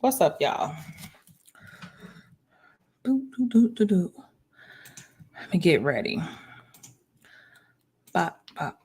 What's up, y'all? Doo, doo, doo, doo, doo. Let me get ready. Bop, bop.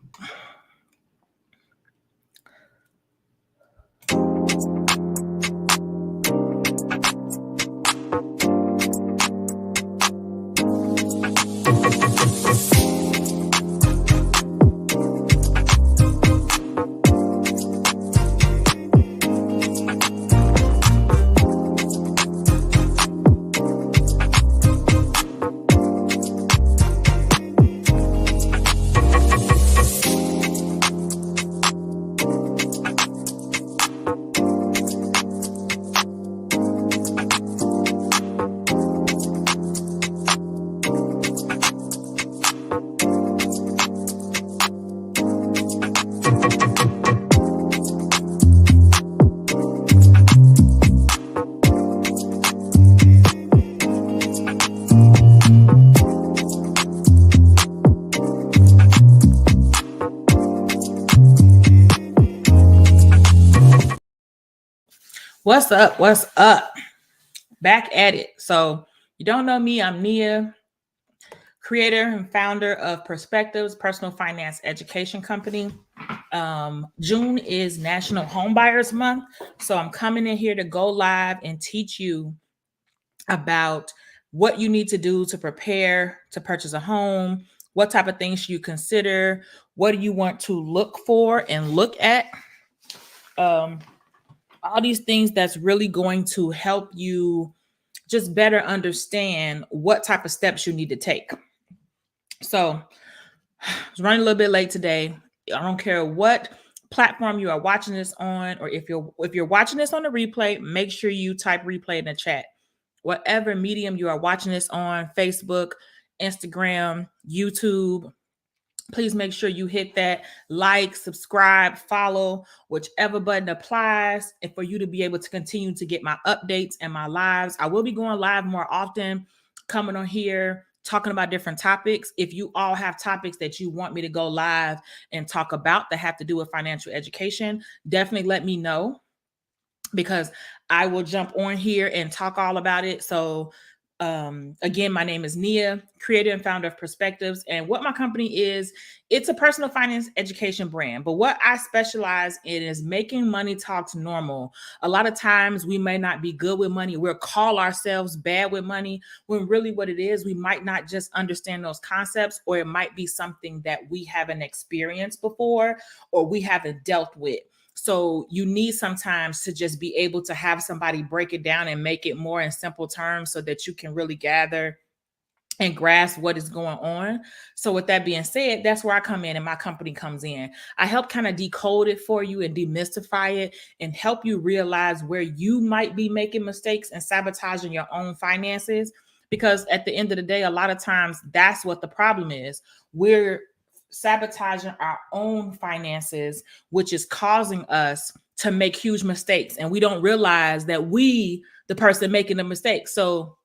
What's up? What's up? Back at it. So, you don't know me, I'm Nia, creator and founder of Perspectives Personal Finance Education Company. June is National Homebuyers Month. So, I'm coming in here to go live and teach you about what you need to do to prepare to purchase a home, what type of things you consider, what do you want to look for and look at. All these things that's really going to help you just better understand what type of steps you need to take. So I was running a little bit late today. I don't care what platform you are watching this on, or if you're watching this on the replay, make sure you type replay in the chat. Whatever medium you are watching this on, Facebook, Instagram, YouTube, please make sure you hit that like, subscribe, follow, whichever button applies, and for you to be able to continue to get my updates and my lives. I will be going live more often, coming on here, talking about different topics. If you all have topics that you want me to go live and talk about that have to do with financial education, definitely let me know, because I will jump on here and talk all about it. So again, my name is Nia, creator and founder of Perspectives. And what my company is, it's a personal finance education brand. But what I specialize in is making money talks normal. A lot of times we may not be good with money. We'll call ourselves bad with money, when really what it is, we might not just understand those concepts, or it might be something that we haven't experienced before or we haven't dealt with. So you need sometimes to just be able to have somebody break it down and make it more in simple terms so that you can really gather and grasp what is going on. So with that being said, that's where I come in and my company comes in. I help kind of decode it for you and demystify it and help you realize where you might be making mistakes and sabotaging your own finances. Because at the end of the day, a lot of times that's what the problem is. We're sabotaging our own finances, which is causing us to make huge mistakes. And we don't realize that the person making the mistake. So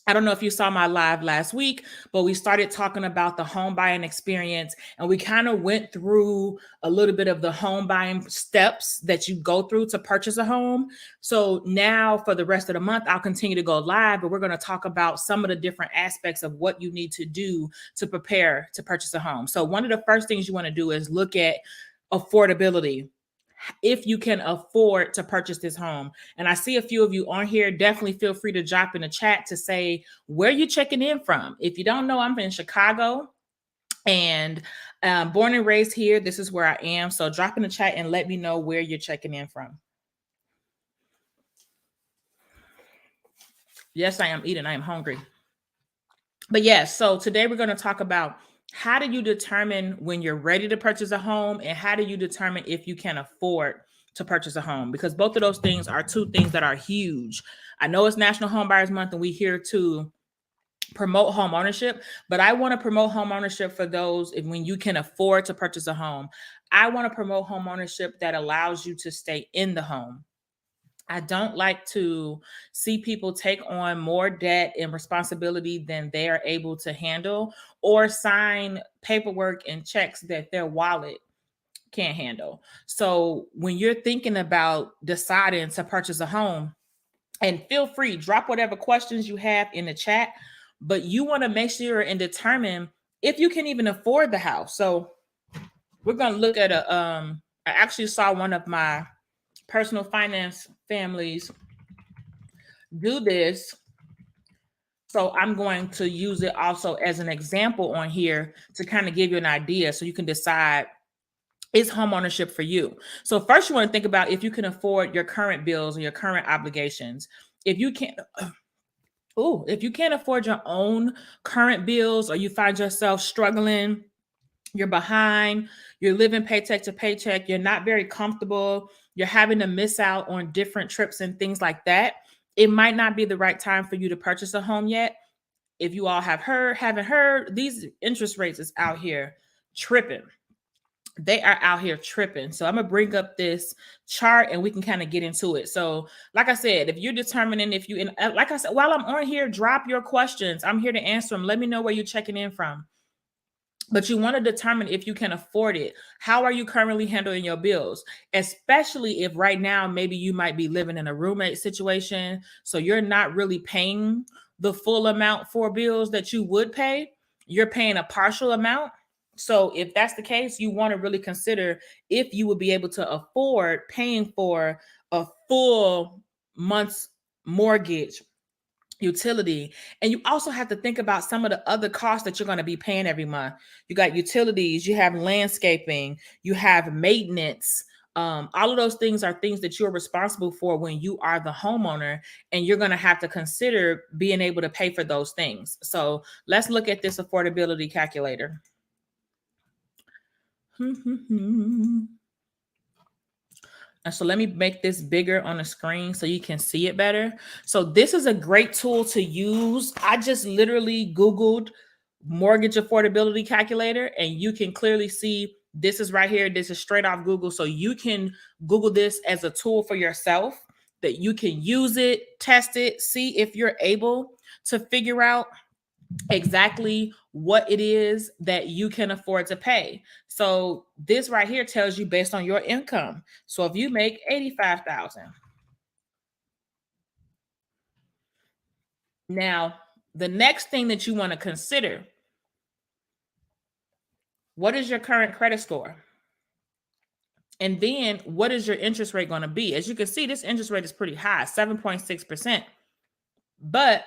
I don't know if you saw my live last week, but we started talking about the home buying experience, and we kind of went through a little bit of the home buying steps that you go through to purchase a home. So now for the rest of the month, I'll continue to go live, but we're going to talk about some of the different aspects of what you need to do to prepare to purchase a home. So one of the first things you want to do is look at affordability. If you can afford to purchase this home. And I see a few of you on here. Definitely feel free to drop in the chat to say where you're checking in from. If you don't know, I'm in Chicago and born and raised here. This is where I am. So drop in the chat and let me know where you're checking in from. Yes, I am eating. I am hungry. But yes, so today we're going to talk about how do you determine when you're ready to purchase a home, and how do you determine if you can afford to purchase a home? Because both of those things are two things that are huge. I know it's National Home Buyers Month and we're here to promote home ownership, but I want to promote home ownership for those when you can afford to purchase a home. I want to promote home ownership that allows you to stay in the home. I don't like to see people take on more debt and responsibility than they are able to handle, or sign paperwork and checks that their wallet can't handle. So when you're thinking about deciding to purchase a home, And feel free, drop whatever questions you have in the chat, but you want to make sure and determine if you can even afford the house. So we're going to look at I actually saw one of my personal finance families do this. So I'm going to use it also as an example on here to kind of give you an idea so you can decide, is home ownership for you? So first you want to think about if you can afford your current bills and your current obligations. If you can't, if you can't afford your own current bills, or you find yourself struggling, you're behind, you're living paycheck to paycheck, you're not very comfortable, you're having to miss out on different trips and things like that, it might not be the right time for you to purchase a home yet. If you all haven't heard, these interest rates is out here tripping. They are out here tripping. So I'm gonna bring up this chart and we can kind of get into it. So like I said, if you're determining if you, and like I said, while I'm on here, drop your questions. I'm here to answer them. Let me know where you're checking in from. But you want to determine if you can afford it. How are you currently handling your bills? Especially if right now, maybe you might be living in a roommate situation. So you're not really paying the full amount for bills that you would pay. You're paying a partial amount. So if that's the case, you want to really consider if you would be able to afford paying for a full month's mortgage, utility. And you also have to think about some of the other costs that you're going to be paying every month. You got utilities, you have landscaping, you have maintenance. All of those things are things that you're responsible for when you are the homeowner, and you're going to have to consider being able to pay for those things. So let's look at this affordability calculator. And so let me make this bigger on the screen so you can see it better. So this is a great tool to use. I just literally Googled mortgage affordability calculator, and you can clearly see this is right here. This is straight off Google. So you can Google this as a tool for yourself, that you can use it, test it, see if you're able to figure out exactly what it is that you can afford to pay. So this right here tells you based on your income. So if you make 85,000. Now, the next thing that you want to consider, what is your current credit score? And then what is your interest rate going to be? As you can see, this interest rate is pretty high, 7.6%. But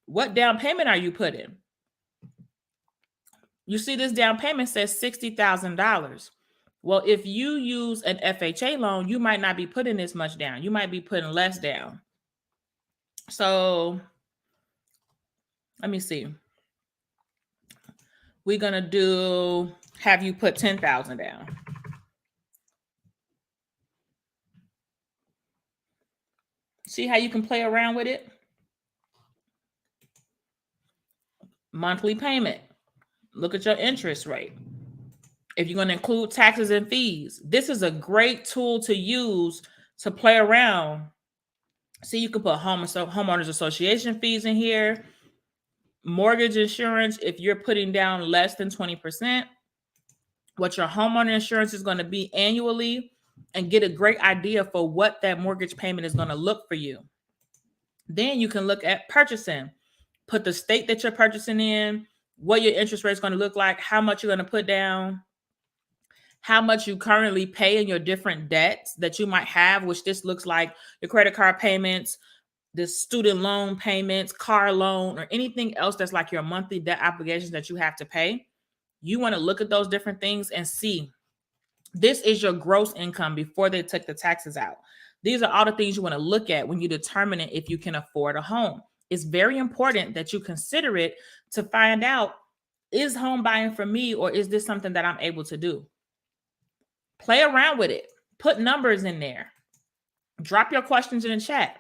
what down payment are you putting? You see this down payment says $60,000. Well, if you use an FHA loan, you might not be putting this much down. You might be putting less down. So let me see. We're going to have you put 10,000 down. See how you can play around with it? Monthly payment. Look at your interest rate. If you're going to include taxes and fees, this is a great tool to use to play around. See, you can put homeowners association fees in here, mortgage insurance. If you're putting down less than 20%, what your homeowner insurance is going to be annually, and get a great idea for what that mortgage payment is going to look for you. Then you can look at purchasing, put the state that you're purchasing in, what your interest rate is going to look like, how much you're going to put down, how much you currently pay in your different debts that you might have, which this looks like your credit card payments, the student loan payments, car loan, or anything else that's like your monthly debt obligations that you have to pay. You want to look at those different things and see, this is your gross income before they took the taxes out. These are all the things you want to look at when you determine if you can afford a home. It's very important that you consider it to find out, is home buying for me, or is this something that I'm able to do? Play around with it. Put numbers in there. Drop your questions in the chat.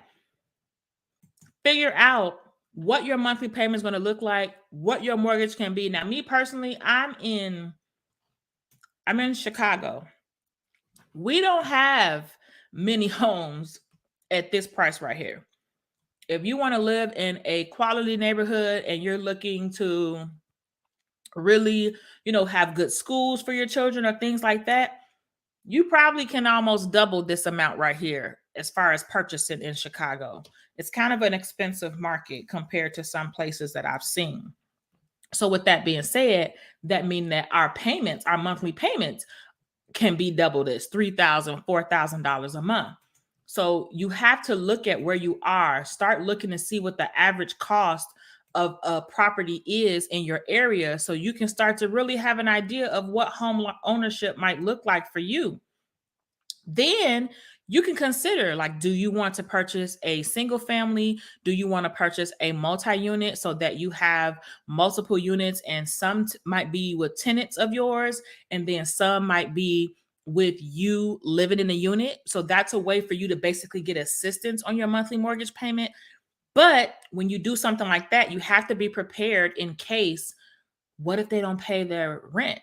Figure out what your monthly payment is going to look like, what your mortgage can be. Now, me personally, I'm in Chicago. We don't have many homes at this price right here. If you want to live in a quality neighborhood and you're looking to really, have good schools for your children or things like that, you probably can almost double this amount right here as far as purchasing in Chicago. It's kind of an expensive market compared to some places that I've seen. So with that being said, that means that our payments, our monthly payments can be double this, $3,000, $4,000 a month. So you have to look at where you are, start looking to see what the average cost of a property is in your area so you can start to really have an idea of what home ownership might look like for you. Then you can consider, like, do you want to purchase a single family? Do you want to purchase a multi-unit so that you have multiple units, and some might be with tenants of yours, and then some might be with you living in a unit. So that's a way for you to basically get assistance on your monthly mortgage payment. But when you do something like that, you have to be prepared in case, what if they don't pay their rent?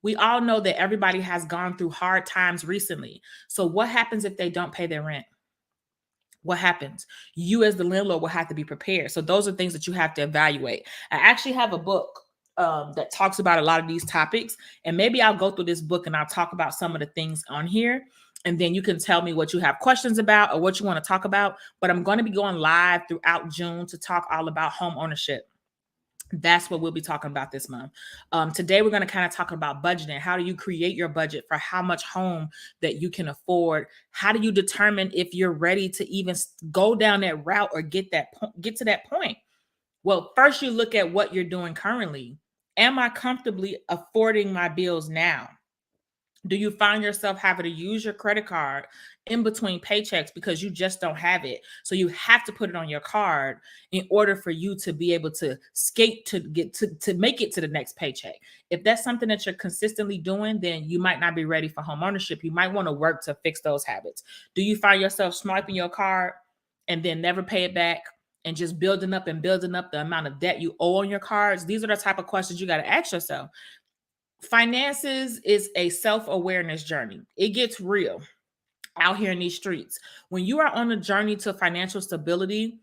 We all know that everybody has gone through hard times recently. So what happens if they don't pay their rent? What happens? You as the landlord will have to be prepared. So those are things that you have to evaluate. I actually have a book that talks about a lot of these topics. And maybe I'll go through this book and I'll talk about some of the things on here. And then you can tell me what you have questions about or what you want to talk about. But I'm going to be going live throughout June to talk all about home ownership. That's what we'll be talking about this month. Today, we're going to kind of talk about budgeting. How do you create your budget for how much home that you can afford? How do you determine if you're ready to even go down that route or get to that point? Well, first you look at what you're doing currently. Am I comfortably affording my bills now? Do you find yourself having to use your credit card in between paychecks because you just don't have it? So you have to put it on your card in order for you to be able to skate to get to make it to the next paycheck. If that's something that you're consistently doing, then you might not be ready for home ownership. You might want to work to fix those habits. Do you find yourself swiping your card and then never pay it back and just building up the amount of debt you owe on your cards? These are the type of questions you got to ask yourself. Finances is a self-awareness journey. It gets real out here in these streets. When you are on a journey to financial stability,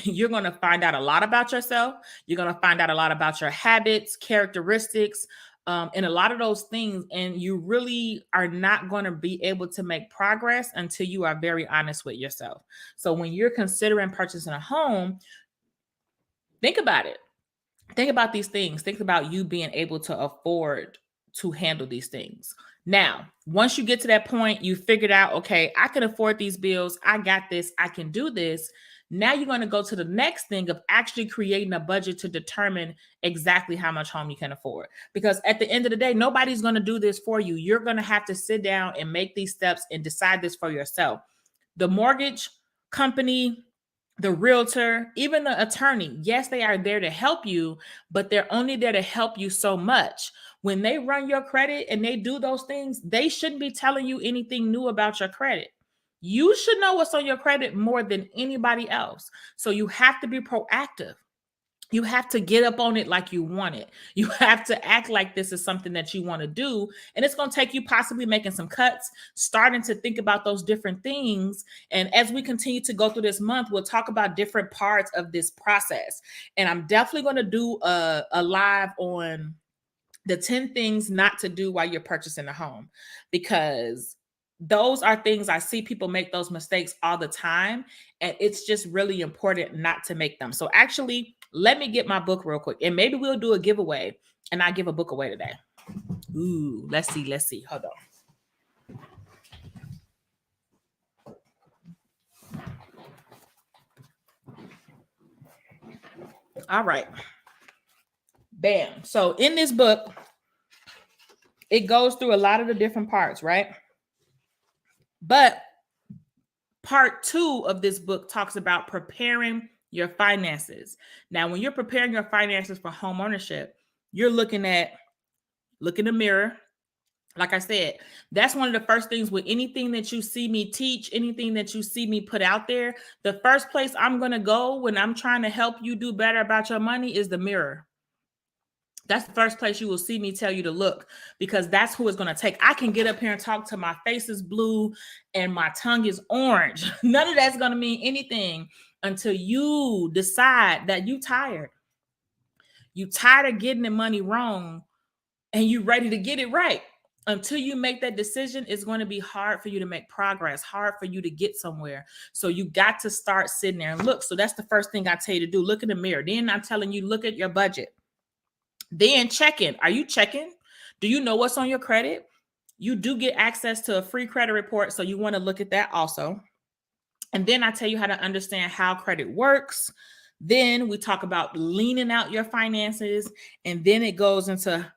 you're going to find out a lot about yourself. You're going to find out a lot about your habits, characteristics, and a lot of those things. And you really are not going to be able to make progress until you are very honest with yourself. So when you're considering purchasing a home, think about it. Think about these things. Think about you being able to afford to handle these things. Now, once you get to that point, you figured out, okay, I can afford these bills. I got this. I can do this. Now you're going to go to the next thing of actually creating a budget to determine exactly how much home you can afford. Because at the end of the day, nobody's going to do this for you. You're going to have to sit down and make these steps and decide this for yourself. The mortgage company, the realtor, even the attorney, yes, they are there to help you, but they're only there to help you so much. When they run your credit and they do those things, they shouldn't be telling you anything new about your credit. You should know what's on your credit more than anybody else. So you have to be proactive. You have to get up on it like you want it. You have to act like this is something that you want to do. And it's going to take you possibly making some cuts, starting to think about those different things. And as we continue to go through this month, we'll talk about different parts of this process. And I'm definitely going to do a live on the 10 things not to do while you're purchasing a home, because those are things I see people make those mistakes all the time. And it's just really important not to make them. So actually, let me get my book real quick and maybe we'll do a giveaway and I give a book away today. Ooh, let's see. Hold on. All right. Bam. So in this book, it goes through a lot of the different parts, right? But part 2 of this book talks about preparing your finances. Now, when you're preparing your finances for home ownership, you're looking in the mirror. Like I said, that's one of the first things with anything that you see me teach, anything that you see me put out there. The first place I'm going to go when I'm trying to help you do better about your money is the mirror. That's the first place you will see me tell you to look, because that's who it's going to take. I can get up here and talk to my face is blue and my tongue is orange. None of that's going to mean anything until you decide that you tired. You tired of getting the money wrong and you ready to get it right. Until you make that decision, it's going to be hard for you to make progress, hard for you to get somewhere. So you got to start sitting there and look. So that's the first thing I tell you to do. Look in the mirror. Then I'm telling you, look at your budget. Then check in. Are you checking? Do you know what's on your credit? You do get access to a free credit report. So you want to look at that also. And then I tell you how to understand how credit works. Then we talk about leaning out your finances. And then it goes into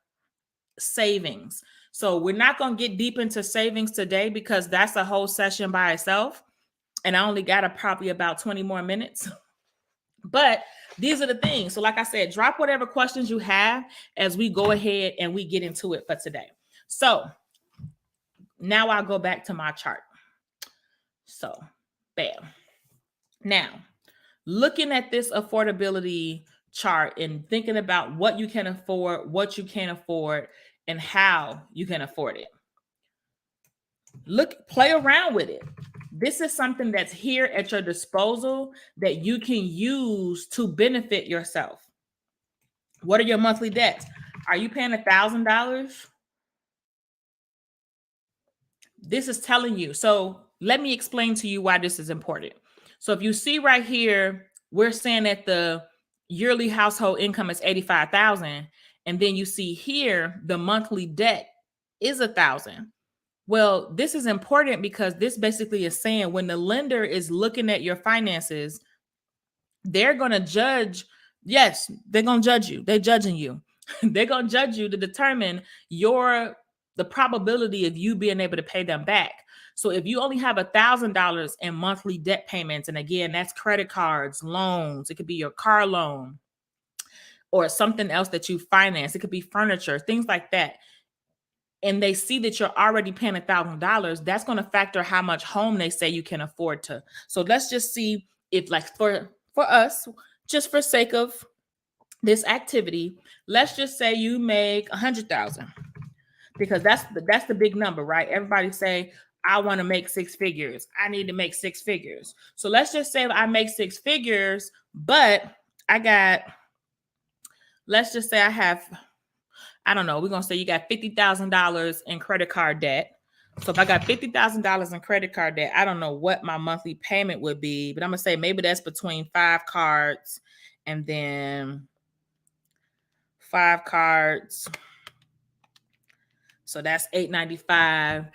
savings. So we're not going to get deep into savings today because that's a whole session by itself. And I only got probably about 20 more minutes. But these are the things. So like I said, drop whatever questions you have as we go ahead and we get into it for today. So now I'll go back to my chart. So bam. Now, looking at this affordability chart and thinking about what you can afford, what you can't afford, and how you can afford it. Play around with it. This is something that's here at your disposal that you can use to benefit yourself. What are your monthly debts? Are you paying $1,000? This is telling you. So let me explain to you why this is important. So if you see right here, we're saying that the yearly household income is $85,000. And then you see here, the monthly debt is $1,000. Well, this is important because this basically is saying when the lender is looking at your finances, they're going to judge. Yes, they're going to judge you. They're judging you. They're going to judge you to determine the probability of you being able to pay them back. So if you only have $1,000 in monthly debt payments, and again, that's credit cards, loans, it could be your car loan or something else that you finance. It could be furniture, things like that. And they see that you're already paying $1,000, that's going to factor how much home they say you can afford to. So let's just see if, like, for us, just for sake of this activity, let's just say you make $100,000, because that's the big number, right? Everybody say, I want to make six figures. I need to make six figures. So let's just say I make six figures, but let's just say I have, I don't know, we're going to say you got $50,000 in credit card debt. So if I got $50,000 in credit card debt, I don't know what my monthly payment would be, but I'm going to say maybe that's between 5 cards and then 5 cards. So that's $895.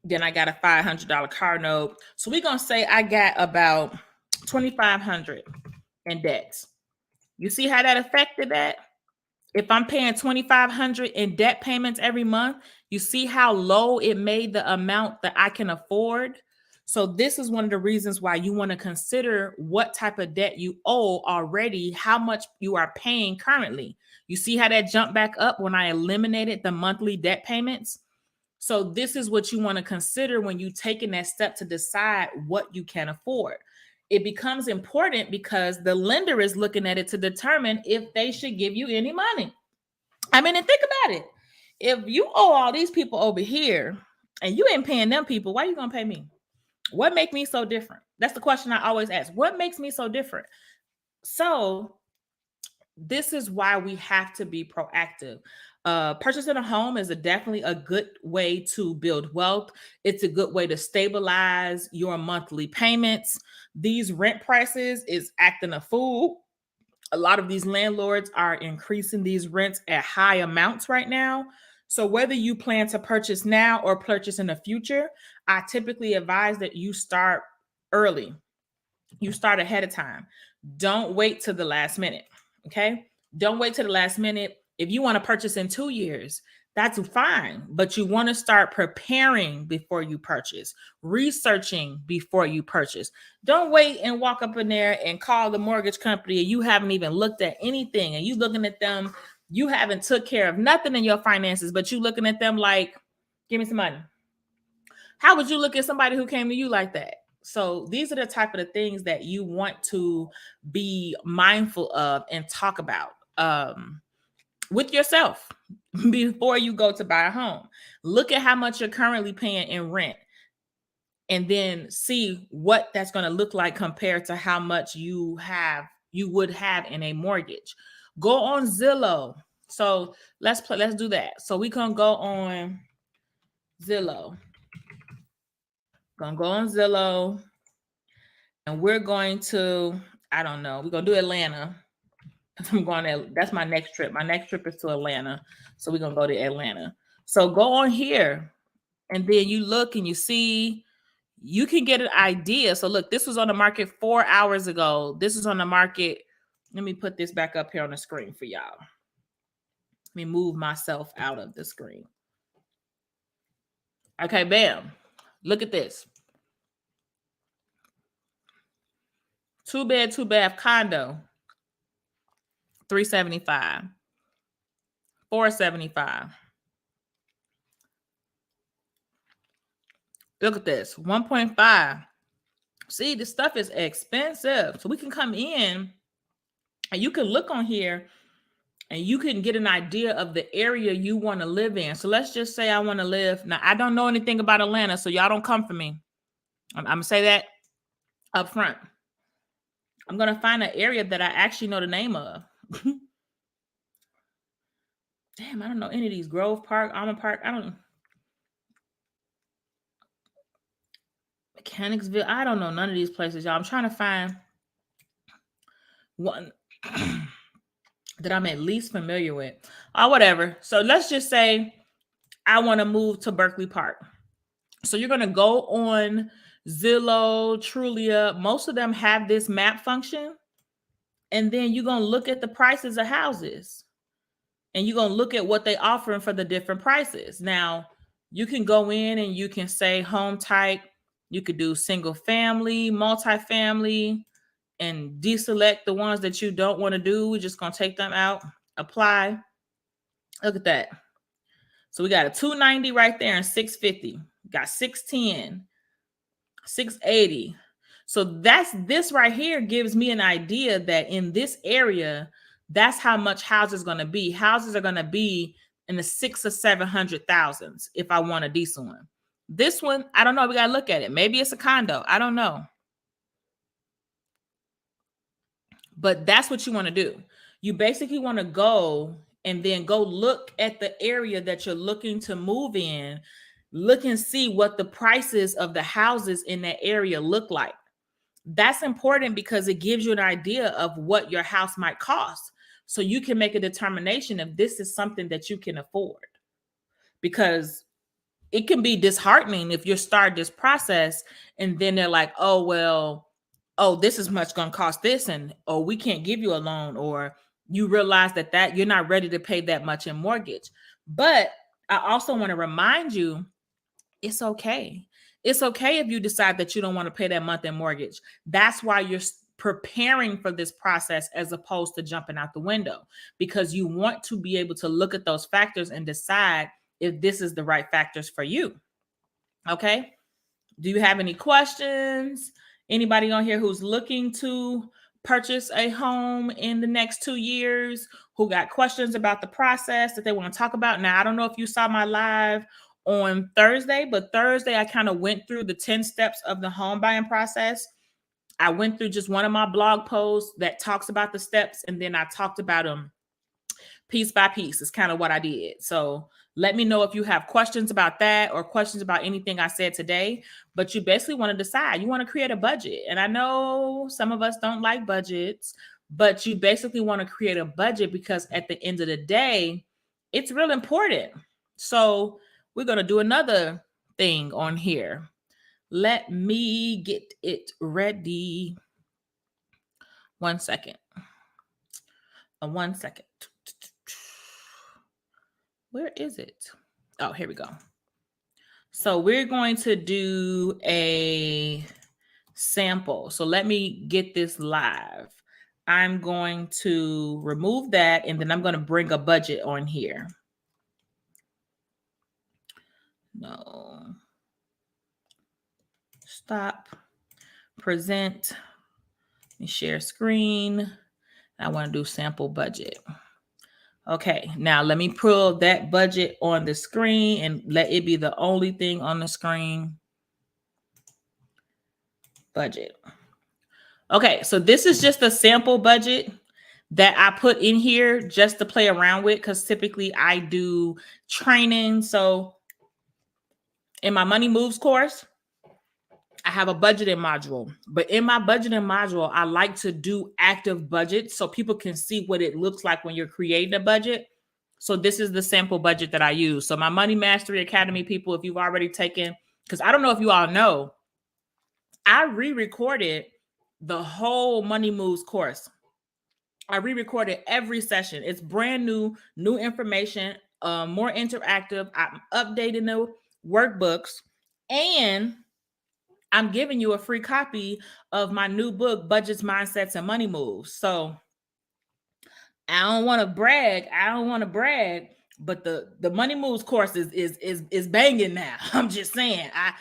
Then I got a $500 car note. So we're going to say I got about $2,500 in debts. You see how that affected that? If I'm paying $2,500 in debt payments every month, you see how low it made the amount that I can afford? So this is one of the reasons why you want to consider what type of debt you owe already, how much you are paying currently. You see how that jumped back up when I eliminated the monthly debt payments? So this is what you want to consider when you're taking that step to decide what you can afford. It becomes important because the lender is looking at it to determine if they should give you any money. I mean, and think about it. If you owe all these people over here and you ain't paying them people, why are you going to pay me? What makes me so different? That's the question I always ask. What makes me so different? So this is why we have to be proactive. Purchasing a home is definitely a good way to build wealth. It's a good way to stabilize your monthly payments. These rent prices is acting a fool. A lot of these landlords are increasing these rents at high amounts right now. So whether you plan to purchase now or purchase in the future, I typically advise that you start early. You start ahead of time. Don't wait till the last minute. Okay? Don't wait till the last minute. If you want to purchase in 2 years, that's fine. But you want to start preparing before you purchase, researching before you purchase. Don't wait and walk up in there and call the mortgage company and you haven't even looked at anything and you looking at them. You haven't took care of nothing in your finances, but you looking at them like, give me some money. How would you look at somebody who came to you like that? So these are the type of the things that you want to be mindful of and talk about with yourself before you go to buy a home. Look at how much you're currently paying in rent and then see what that's going to look like compared to how much you would have in a mortgage. Go on Zillow. So let's do that. So we can go on Zillow. Gonna go on Zillow, and we're going to, I don't know, we're gonna do Atlanta. I'm going to, that's my next trip. My next trip is to Atlanta. So we're gonna go to Atlanta. So go on here, and then you look and you see, you can get an idea. So look, this was on the market 4 hours ago. This is on the market. Let me put this back up here on the screen for y'all. Let me move myself out of the screen. Okay, bam. Look at this. 2-bed, 2-bath condo. $375. $475. Look at this. 1.5. See, this stuff is expensive. So we can come in and you can look on here and you can get an idea of the area you want to live in. So let's just say I want to live. Now, I don't know anything about Atlanta, so y'all don't come for me. I'm going to say that up front. I'm going to find an area that I actually know the name of. Damn, I don't know any of these. Grove Park, Almond Park. I don't know. Mechanicsville. I don't know none of these places, y'all. I'm trying to find one that I'm at least familiar with. Or whatever. So let's just say I want to move to Berkeley Park. So you're going to go on Zillow, Trulia. Most of them have this map function. And then you're going to look at the prices of houses. And you're going to look at what they're offering for the different prices. Now, you can go in and you can say home type. You could do single family, multifamily, and deselect the ones that you don't want to do. We're just going to take them out, apply. Look at that. So we got a 290 right there and 650. Got 610, 680. So this right here gives me an idea that in this area, that's how much houses going to be. Houses are going to be in the 600,000 or 700,000 if I want a decent one. This one, I don't know. We got to look at it. Maybe it's a condo. I don't know. But that's what you want to do. You basically want to go and then go look at the area that you're looking to move in. Look and see what the prices of the houses in that area look like. That's important because it gives you an idea of what your house might cost. So you can make a determination if this is something that you can afford. Because it can be disheartening if you start this process and then they're like, oh, well, oh, this is much going to cost this. And, oh, we can't give you a loan. Or you realize that you're not ready to pay that much in mortgage. But I also want to remind you, it's okay. It's okay if you decide that you don't want to pay that month in mortgage. That's why you're preparing for this process as opposed to jumping out the window, because you want to be able to look at those factors and decide if this is the right factors for you. Okay. Do you have any questions? Anybody on here who's looking to purchase a home in the next 2 years, who got questions about the process that they want to talk about? Now, I don't know if you saw my live on Thursday, but Thursday I kind of went through the 10 steps of the home buying process. I went through just one of my blog posts that talks about the steps, and then I talked about them piece by piece. Is kind of what I did. So let me know if you have questions about that or questions about anything I said today. But you basically want to decide. You want to create a budget. And I know some of us don't like budgets, but you basically want to create a budget because at the end of the day, it's real important. So we're going to do another thing on here. Let me get it ready. 1 second. 1 second. Where is it? Oh, here we go. So we're going to do a sample. So let me get this live. I'm going to remove that, and then I'm going to bring a budget on here. No. Stop. Present. Let me share screen. I want to do sample budget. Okay, now let me pull that budget on the screen and let it be the only thing on the screen. Budget. Okay, so this is just a sample budget. that I put in here just to play around with, because typically I do training. So in my Money Moves course, I have a budgeting module, but in my budgeting module, I like to do active budgets so people can see what it looks like when you're creating a budget. So this is the sample budget that I use. So my Money Mastery Academy people, if you've already taken, because I don't know if you all know, I re-recorded the whole Money Moves course. I re-recorded every session. It's brand new information, more interactive. I'm updating the workbooks, and I'm giving you a free copy of my new book, Budgets, Mindsets, and Money Moves. So I don't want to brag, but the Money Moves course is banging now. I'm just saying. I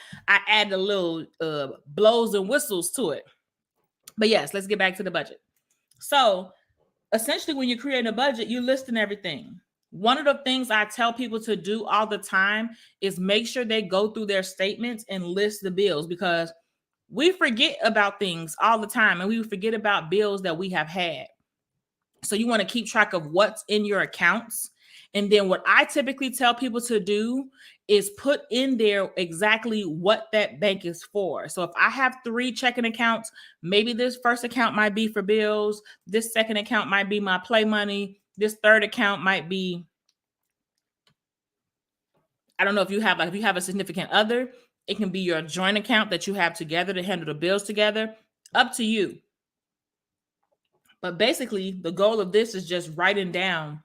add a little blows and whistles to it. But yes, let's get back to the budget. So essentially, when you create a budget, you're listing everything. One of the things I tell people to do all the time is make sure they go through their statements and list the bills, because we forget about things all the time, and we forget about bills that we have had. So you want to keep track of what's in your accounts. And then what I typically tell people to do is put in there exactly what that bank is for. So if I have 3 checking accounts, maybe this first account might be for bills. This second account might be my play money. This third account might be, I don't know if you have a significant other, it can be your joint account that you have together to handle the bills together. Up to you. But basically, the goal of this is just writing down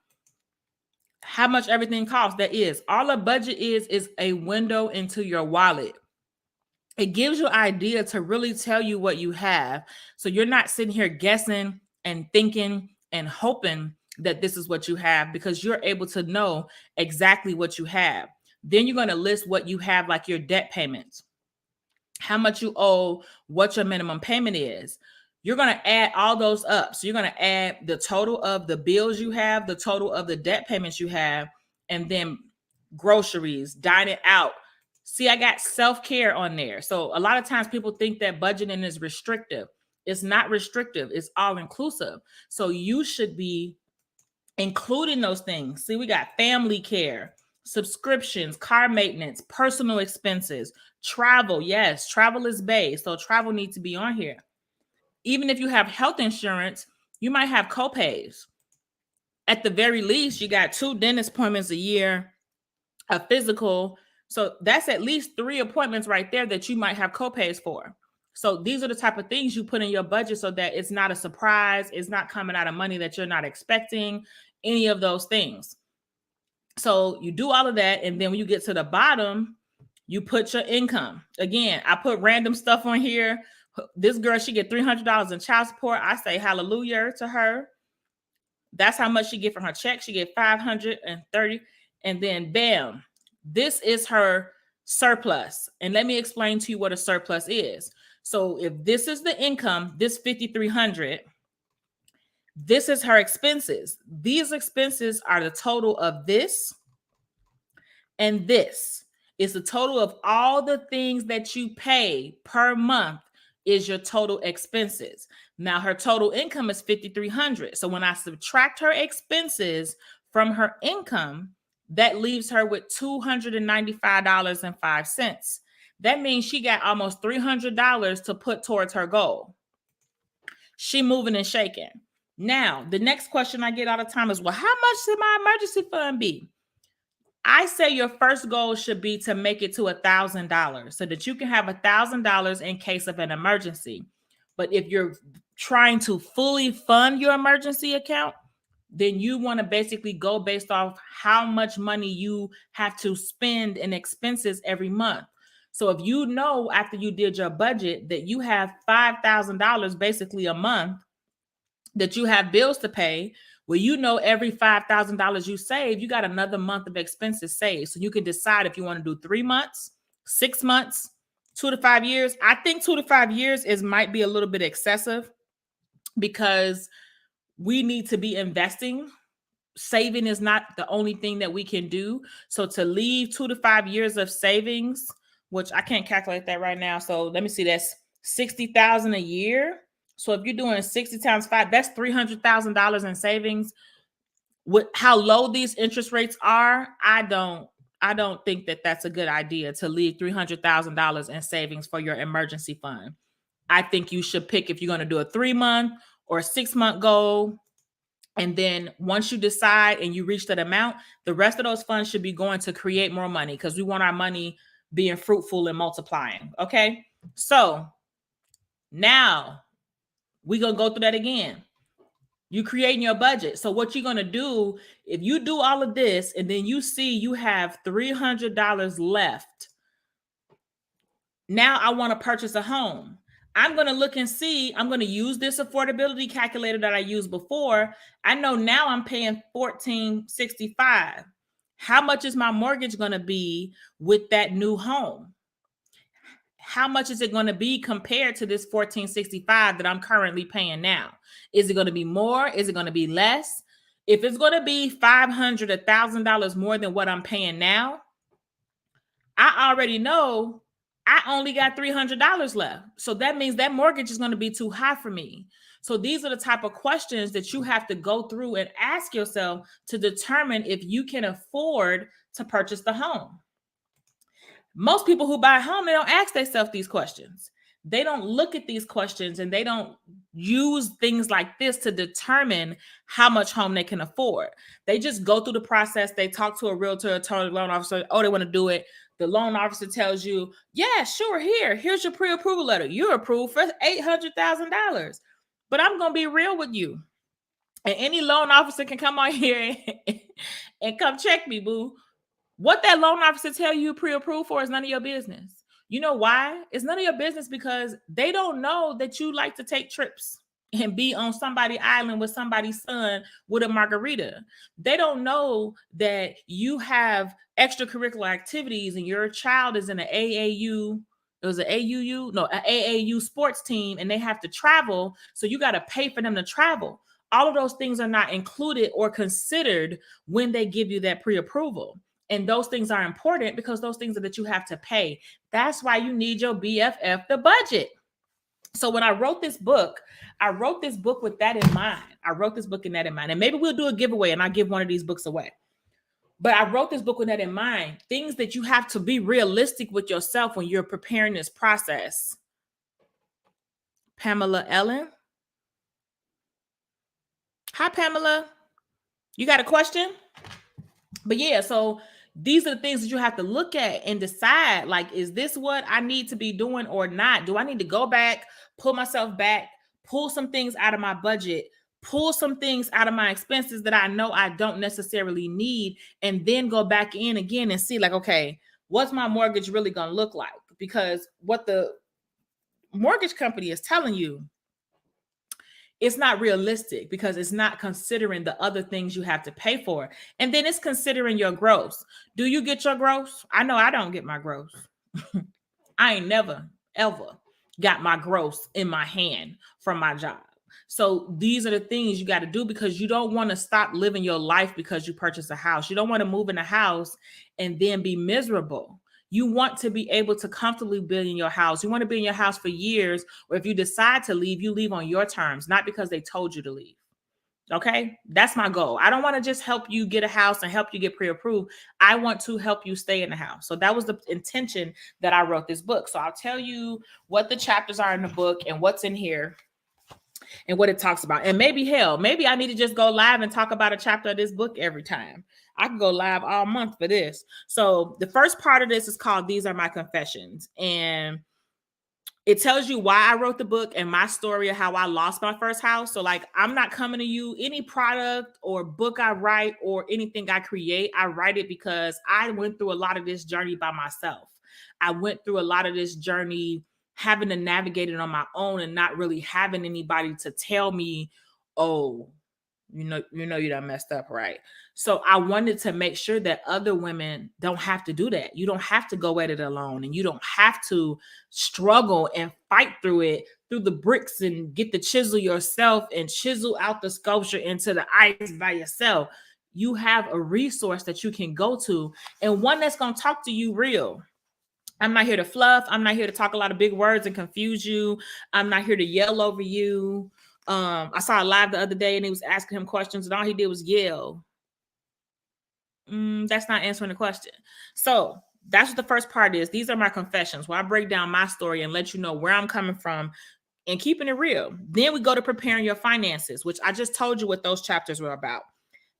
how much everything costs. That is, all a budget is a window into your wallet. It gives you an idea to really tell you what you have. So you're not sitting here guessing and thinking and hoping that this is what you have, because you're able to know exactly what you have. Then you're going to list what you have, like your debt payments, how much you owe, what your minimum payment is. You're going to add all those up. So you're going to add the total of the bills you have, the total of the debt payments you have, and then groceries, dining out. See, I got self-care on there. So a lot of times people think that budgeting is restrictive. It's not restrictive. It's all inclusive. So you should be including those things. See, we got family care, subscriptions, car maintenance, personal expenses, travel. Yes, travel is based. So travel needs to be on here. Even if you have health insurance, you might have copays. At the very least, you got 2 dentist appointments a year, a physical. So that's at least 3 appointments right there that you might have copays for. So these are the type of things you put in your budget so that it's not a surprise. It's not coming out of money that you're not expecting, any of those things. So you do all of that. And then when you get to the bottom, you put your income. Again, I put random stuff on here. This girl, she get $300 in child support. I say hallelujah to her. That's how much she get from her check. She get $530, and then bam, this is her surplus. And let me explain to you what a surplus is. So if this is the income, this $5,300, this is her expenses. These expenses are the total of this, and this is the total of all the things that you pay per month is your total expenses. Now her total income is $5,300. So when I subtract her expenses from her income, that leaves her with $295.05. That means she got almost $300 to put towards her goal. She moving and shaking. Now, the next question I get all the time is, well, how much should my emergency fund be? I say your first goal should be to make it to $1,000 so that you can have $1,000 in case of an emergency. But if you're trying to fully fund your emergency account, then you want to basically go based off how much money you have to spend in expenses every month. So if you know after you did your budget that you have $5,000 basically a month that you have bills to pay, well, you know, every $5,000 you save, you got another month of expenses saved. So you can decide if you want to do 3 months, 6 months, 2 to 5 years. I think 2 to 5 years might be a little bit excessive because we need to be investing. Saving is not the only thing that we can do. So to leave 2 to 5 years of savings, which I can't calculate that right now. So let me see, that's $60,000 a year. So if you're doing 60 times 5, that's $300,000 in savings. With how low these interest rates are, I don't think that that's a good idea to leave $300,000 in savings for your emergency fund. I think you should pick if you're going to do a 3-month or a 6-month goal. And then once you decide and you reach that amount, the rest of those funds should be going to create more money, because we want our money being fruitful and multiplying. Okay. So now we're going to go through that again. You creating your budget. So what you're going to do, if you do all of this and then you see you have $300 left, now I want to purchase a home. I'm going to look and see, I'm going to use this affordability calculator that I used before. I know now I'm paying $1,465. How much is my mortgage going to be with that new home? How much is it going to be compared to this $1,465 that I'm currently paying now? Is it going to be more? Is it going to be less? If it's going to be $500, $1,000 more than what I'm paying now, I already know I only got $300 left. So that means that mortgage is going to be too high for me. So these are the type of questions that you have to go through and ask yourself to determine if you can afford to purchase the home. Most people who buy a home, they don't ask themselves these questions. They don't look at these questions and they don't use things like this to determine how much home they can afford. They just go through the process. They talk to a realtor, attorney, loan officer. Oh, they want to do it. The loan officer tells you, yeah, sure, here's your pre-approval letter. You're approved for $800,000. But I'm going to be real with you. And any loan officer can come on here and come check me, boo. What that loan officer tell you pre-approved for is none of your business. You know why? It's none of your business because they don't know that you like to take trips and be on somebody's island with somebody's son with a margarita. They don't know that you have extracurricular activities and your child is in an AAU. It was an AUU? No, an AAU sports team, and they have to travel. So you got to pay for them to travel. All of those things are not included or considered when they give you that pre-approval. And those things are important because those things are that you have to pay. That's why you need your BFF, the budget. So when I wrote this book with that in mind. And maybe we'll do a giveaway and I'll give one of these books away. But I wrote this book with that in mind. Things that you have to be realistic with yourself when you're preparing this process. Pamela Ellen. Hi, Pamela. You got a question? But yeah, so these are the things that you have to look at and decide, like, is this what I need to be doing or not? Do I need to go back, pull myself back, pull some things out of my budget, pull some things out of my expenses that I know I don't necessarily need, and then go back in again and see, like, okay, what's my mortgage really going to look like? Because what the mortgage company is telling you, it's not realistic because it's not considering the other things you have to pay for. And then it's considering your gross. Do you get your gross? I know I don't get my gross. I ain't never, ever got my gross in my hand from my job. So these are the things you got to do because you don't want to stop living your life because you purchase a house. You don't want to move in a house and then be miserable. You want to be able to comfortably build in your house. You want to be in your house for years, or if you decide to leave, you leave on your terms, not because they told you to leave. Okay, that's my goal. I don't want to just help you get a house and help you get pre-approved. I want to help you stay in the house. So that was the intention that I wrote this book. So I'll tell you what the chapters are in the book and what's in here and what it talks about. And maybe I need to just go live and talk about a chapter of this book every time. I can go live all month for this. So the first part of this is called These Are My Confessions. And it tells you why I wrote the book and my story of how I lost my first house. So like, I'm not coming to you, any product or book I write or anything I create, I write it because I went through a lot of this journey by myself. I went through a lot of this journey having to navigate it on my own and not really having anybody to tell me, oh, you know, you done messed up, right? So I wanted to make sure that other women don't have to do that. You don't have to go at it alone, and you don't have to struggle and fight through it, through the bricks, and get the chisel yourself and chisel out the sculpture into the ice by yourself. You have a resource that you can go to, and one that's going to talk to you real. I'm not here to fluff. I'm not here to talk a lot of big words and confuse you. I'm not here to yell over you. I saw a live the other day and he was asking him questions and all he did was yell. That's not answering the question. So that's what the first part is. These are my confessions where I break down my story and let you know where I'm coming from and keeping it real. Then we go to preparing your finances, which I just told you what those chapters were about.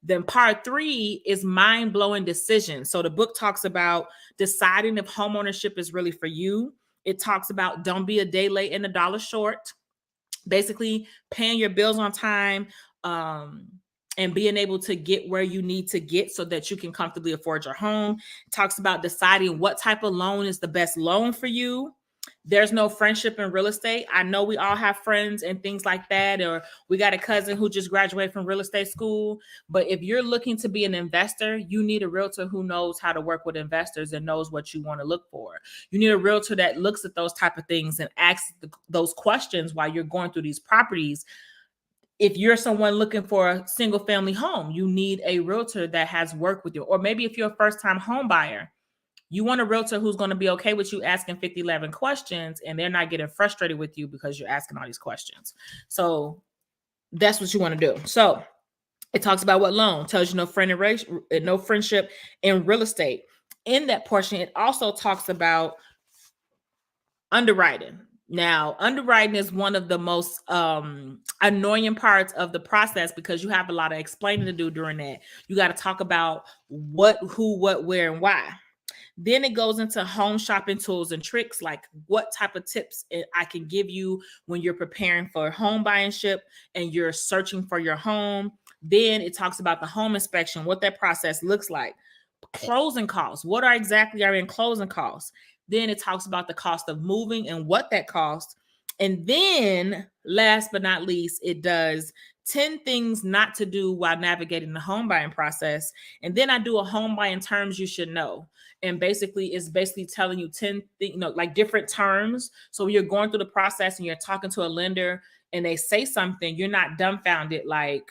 Then part 3 is mind-blowing decisions. So the book talks about deciding if homeownership is really for you. It talks about don't be a day late and a dollar short. Basically, paying your bills on time, and being able to get where you need to get so that you can comfortably afford your home. It talks about deciding what type of loan is the best loan for you. There's no friendship in real estate. I know we all have friends and things like that, or we got a cousin who just graduated from real estate school. But if you're looking to be an investor, you need a realtor who knows how to work with investors and knows what you want to look for. You need a realtor that looks at those type of things and asks those questions while you're going through these properties. If you're someone looking for a single family home, you need a realtor that has worked with you. Or maybe if you're a first time home buyer, you want a realtor who's going to be okay with you asking 50, 11 questions and they're not getting frustrated with you because you're asking all these questions. So that's what you want to do. So it talks about what loan, tells you no friendship in real estate. In that portion, it also talks about underwriting. Now, underwriting is one of the most annoying parts of the process because you have a lot of explaining to do during that. You got to talk about what, who, what, where, and why. Then it goes into home shopping tools and tricks, like what type of tips I can give you when you're preparing for home buyingship and you're searching for your home. Then it talks about the home inspection, what that process looks like. Closing costs, what are exactly are in closing costs. Then it talks about the cost of moving and what that costs. And then last but not least, it does 10 things not to do while navigating the home buying process. And then I do a home buying terms you should know. And basically, it's basically telling you 10 things, like different terms. So when you're going through the process and you're talking to a lender and they say something, you're not dumbfounded, like,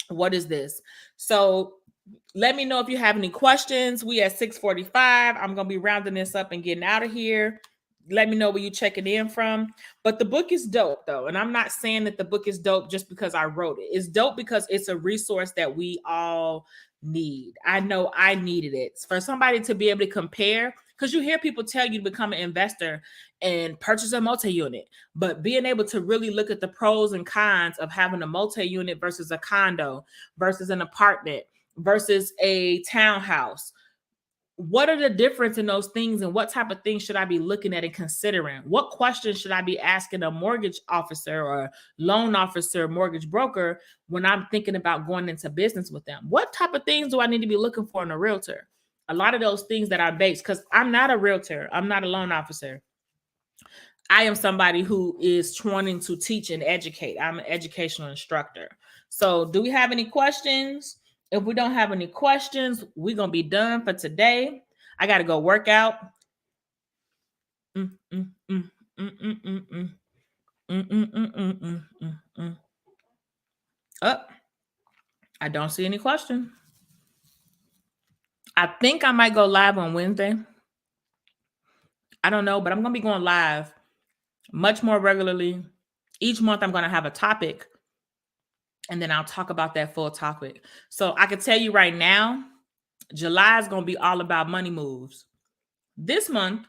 what is this? So let me know if you have any questions. We at 6:45. I'm going to be rounding this up and getting out of here. Let me know where you checking in from. But the book is dope, though. And I'm not saying that the book is dope just because I wrote it. It's dope because it's a resource that we all need. I know I needed it. For somebody to be able to compare, because you hear people tell you to become an investor and purchase a multi-unit, but being able to really look at the pros and cons of having a multi-unit versus a condo versus an apartment versus a townhouse. What are the difference in those things and what type of things should I be looking at and considering? What questions should I be asking a mortgage officer or loan officer, mortgage broker when I'm thinking about going into business with them? What type of things do I need to be looking for in a realtor? A lot of those things that are based, because I'm not a realtor, I'm not a loan officer. I am somebody who is wanting to teach and educate. I'm an educational instructor. So do we have any questions? If we don't have any questions, we're going to be done for today. I got to go work out. Oh, I don't see any question. I think I might go live on Wednesday. I don't know, but I'm going to be going live much more regularly. Each month I'm going to have a topic and then I'll talk about that full topic. So I can tell you right now, July is going to be all about money moves. This month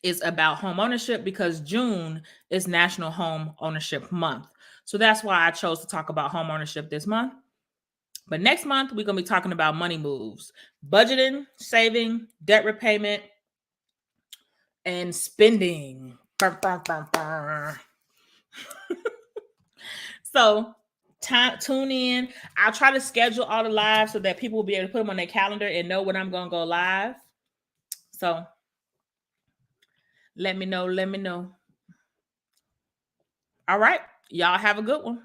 is about home ownership because June is National Home Ownership Month. So that's why I chose to talk about home ownership this month. But next month, we're going to be talking about money moves, budgeting, saving, debt repayment, and spending. So tune in. I'll try to schedule all the lives so that people will be able to put them on their calendar and know when I'm going to go live. So let me know. All right. Y'all have a good one.